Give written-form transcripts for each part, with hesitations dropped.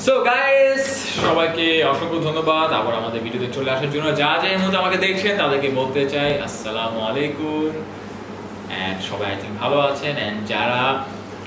So guys, সবাইকে অসংখ্য ধন্যবাদ আবার আমাদের ভিডিওতে চলে আসার জন্য। যা যে মুহূর্তে আমাকে দেখছেন তাদেরকে বলতে চাই আসসালামু আলাইকুম। এন্ড সবাই আই থিঙ্ক ভালো আছেন। এন্ড যারা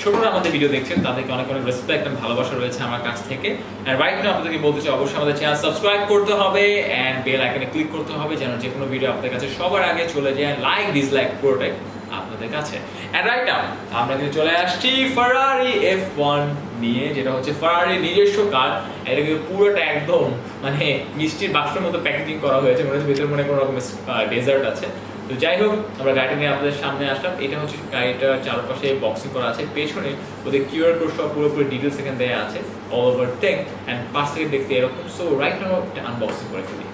ছোটরা আমাদের ভিডিও দেখছেন তাদেরকে অনেক অনেক রেসপেক্ট এবং ভালোবাসা রয়েছে আমার কাছ থেকে। এন্ড রাইট নাও আপনাদেরকে বলতে চাই অবশ্যই আমাদের চ্যানেল সাবস্ক্রাইব করতে হবে এন্ড বেল আইকনে ক্লিক করতে হবে যেন যে কোনো ভিডিও আপনাদের কাছে সবার আগে চলে যায়। লাইক ডিসলাইক পুরোটাই আপনাদের কাছে। এন্ড রাইট নাও আমরা কিন্তু চলে আসছি Ferrari F1 নিয়ে, যেটা হচ্ছে Ferrari নিজস্ব কার। এটা কিন্তু পুরোটা একদম মানে মিষ্টির বাক্সের মতো প্যাকেজিং করা হয়েছে, মনে হচ্ছে ভিতরে মনে কোনো রকমের ডেজার্ট আছে। তো যাই হোক, আমরা গাড়িটা নিয়ে আপনাদের সামনে আসলাম। এটা হচ্ছে গাড়িটার চারপাশে বক্সিং করা আছে, পেছনে ওদের কিউআর কোড সব পুরোপুরি ডিটেলস এখানে দেওয়া আছে অল ওভার টেক। এন্ড পাশ থেকে দেখতে এরকম। সো রাইট নাও একটা আনবক্সিং করে ফেলি।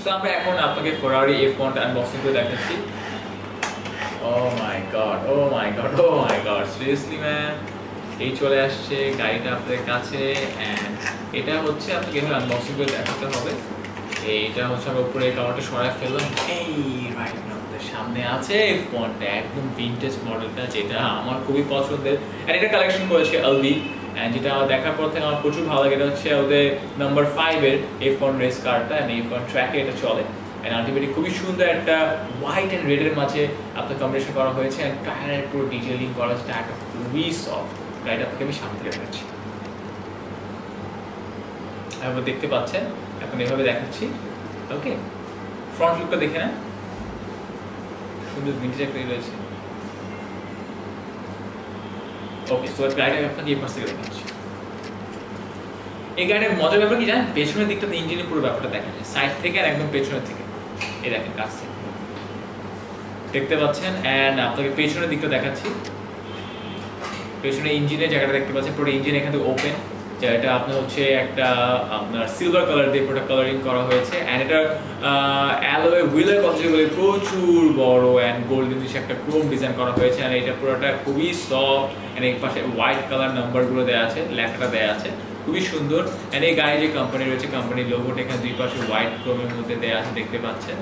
সো আমরা এখন আপনাকে Ferrari F1 টা আনবক্সিং করে দেখাচ্ছি। Oh my god, oh my god, oh my god, seriously man, এই চলে আসছে গাড়িটা আপনাদের কাছে। এন্ড এটা হচ্ছে আপনাকে এভাবে আনবক্সিং করে দেখাতে হবে। এইটা হচ্ছে আমরা উপরে কাভারটা সরায় ফেললাম। এই রাইট নাও আমাদের সামনে আছে F1 টা, একদম ভিনটেজ মডেলটা, যেটা আমার খুবই পছন্দের। এন্ড এটা কালেকশন করেছে LB। এন্ড যেটা দেখার পর থেকে আমার প্রচুর ভালো লাগে, এটা হচ্ছে ওদের নাম্বার 5 এর F1 রেস কারটা। এন্ড F1 ট্র্যাকে এটা চলে। এন্ড আলটিমেটলি খুবই সুন্দর একটা হোয়াইট এন্ড রেড এর মাঝে আপনার কম্বিনেশন করা হয়েছে। এন্ড টায়ারের পুরো ডিটেইলিং করা হয়েছে, টায়ারটা খুবই সফট। গাড়িটা আপনাকে আমি সামনে থেকে দেখাচ্ছি। আপনারা দেখতে পাচ্ছেন, এখন এভাবে দেখাচ্ছি। ওকে, ফ্রন্ট লুকটা দেখে নেন, সুন্দর ভিনটেজ একটা রয়েছে। ওকে, সো গাড়িটা আপনাকে এই পাশ থেকে দেখাচ্ছি। এই গাড়ির মজার ব্যাপার কি জানেন, পেছনের দিকটাতে ইঞ্জিনের পুরো ব্যাপারটা দেখা যায় সাইড থেকে আর একদম পেছনের থেকে। এই দেখেন কাছ থেকে দেখতে পাচ্ছেন। এন্ড আপনাকে পেছনের দিকটা দেখাচ্ছি। পেছনে ইঞ্জিনের জায়গাটা দেখতে পাচ্ছেন, পুরো ইঞ্জিন এখান থেকে ওপেন, যেটা আপনার হচ্ছে একটা আপনার সিলভার কালার দিয়ে পুরোটা কালারিং করা হয়েছে। এন্ড এটা অ্যালয় হুইলের কথা বলে প্রচুর বড় এন্ড গোল্ডেন একটা ক্রোম ডিজাইন করা হয়েছে। আর এটা পুরোটা খুবই সফট। এন্ড এই পাশে হোয়াইট কালার নাম্বারগুলো দেওয়া আছে, লেখাটা দেওয়া আছে, খুবই সুন্দর। এন্ড এই গাড়ি যে কোম্পানি রয়েছে, কোম্পানির লোগোটা এখানে দুই পাশে হোয়াইট ক্রোমের মধ্যে দেওয়া আছে, দেখতে পাচ্ছেন।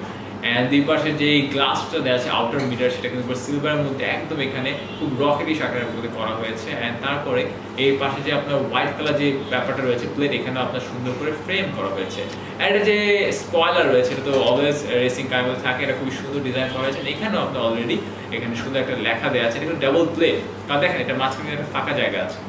এন্ড দুই পাশে যে গ্লাসটা দেওয়া আছে আউটার মিটার, সেটা কিন্তু সিলভারের মধ্যে একদম এখানে খুব রকেটিশ আকারের মধ্যে করা হয়েছে। এন্ড তারপরে এই পাশে যে আপনার হোয়াইট কালার যে ব্যাপারটা রয়েছে প্লেট, এখানে আপনার সুন্দর করে ফ্রেম করা হয়েছে। এন্ড যে স্পয়লার রয়েছে, এটা তো অলওয়েজ রেসিং কারের মধ্যে থাকে, এটা খুবই সুন্দর ডিজাইন করা হয়েছে। এখানেও আপনার অলরেডি এখানে সুন্দর একটা লেখা দেওয়া আছে, এটা ডাবল প্লেট। কারণ দেখেন এটা মাঝখানে একটা ফাঁকা জায়গা আছে,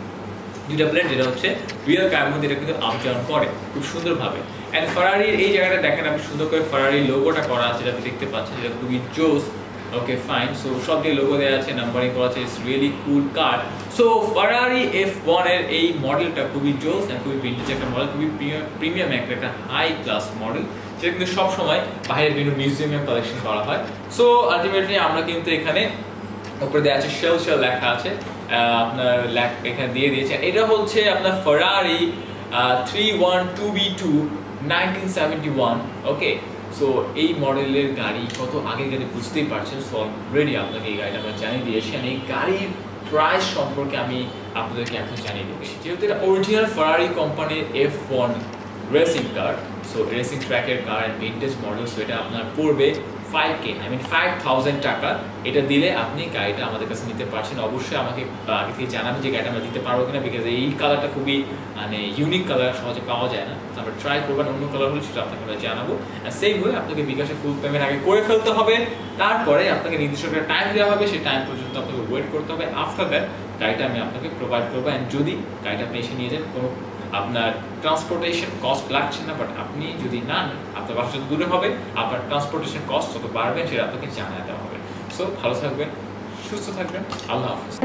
দুইটা প্লেট, যেটা হচ্ছে রিয়েল কারের মধ্যে এটা কিন্তু আপ ডাউন করে খুব সুন্দরভাবে। এন্ড ফারারির এই জায়গাটা দেখেন আপনি, সুন্দর করে ফারারির লোগোটা করা আছে, যেটা দেখতে পাচ্ছেন, যেটা খুবই জোস। Okay fine. সো সব দিয়ে লোগো দেওয়া আছে, নাম্বারিং করা আছে, it's really cool car. So Ferrari F1 এর এই মডেলটা খুবই জোস এন্ড খুবই ভিনটেজ একটা মডেল, খুবই প্রিমিয়াম একটা হাই ক্লাস মডেল, যেটা কিন্তু সবসময় বাইরের বিভিন্ন মিউজিয়ামে কালেকশন করা হয়। সো আলটিমেটলি আমরা কিন্তু এখানে উপরে দেওয়া আছে শেল লেখা আছে, আপনার এখানে দিয়ে দিয়েছে। এটা হচ্ছে আপনার Ferrari 312B2 1971। ওকে, সো এই মডেলের গাড়ি কত আগে গাড়ি বুঝতেই পারছেন। সো অলরেডি আপনাকে এই গাড়িটা আমরা জানিয়ে দিয়েছি। এই গাড়ির প্রাইস সম্পর্কে আমি আপনাদেরকে এখন জানিয়ে দিচ্ছি। যেহেতু এটা অরিজিনাল Ferrari কোম্পানির F1 racing car, so racing ট্র্যাকের কার এন্ড ভিনটেজ মডেল। সো এটা আপনার পড়বে 5K, I mean 5,000 টাকা। এটা দিলে আপনি গাড়িটা আমাদের কাছে নিতে পারছেন। অবশ্যই আমাকে আগে থেকে জানাবেন যে গাড়িটা আমরা দিতে পারবো কিনা, বিকজ এই কালারটা খুবই মানে ইউনিক কালার, সহজে পাওয়া যায় না। তো আমরা ট্রাই করবেন, অন্য কালার হলে সেটা আপনাকে আমরা জানাবো। আর সেম ওয়ে আপনাকে বিকাশে ফুল পেমেন্ট আগে করে ফেলতে হবে, তারপরে আপনাকে নির্দিষ্ট একটা টাইম দেওয়া হবে, সেই টাইম পর্যন্ত আপনাকে ওয়েট করতে হবে। আফটার দ্যাট গাড়িটা আমি আপনাকে প্রোভাইড করবো। অ্যান্ড যদি গাড়িটা আপনি এসে নিয়ে যান, কোনো আপনার ট্রান্সপোর্টেশন কস্ট লাগছে না, বাট আপনি যদি না নেন, আপনার বাসা যত দূরে হবে আপনার ট্রান্সপোর্টেশন কস্ট যত বাড়বে সেটা আপনাকে জানিয়ে দেওয়া হবে। সো ভালো থাকবেন, সুস্থ থাকবেন, আল্লাহ হাফেজ।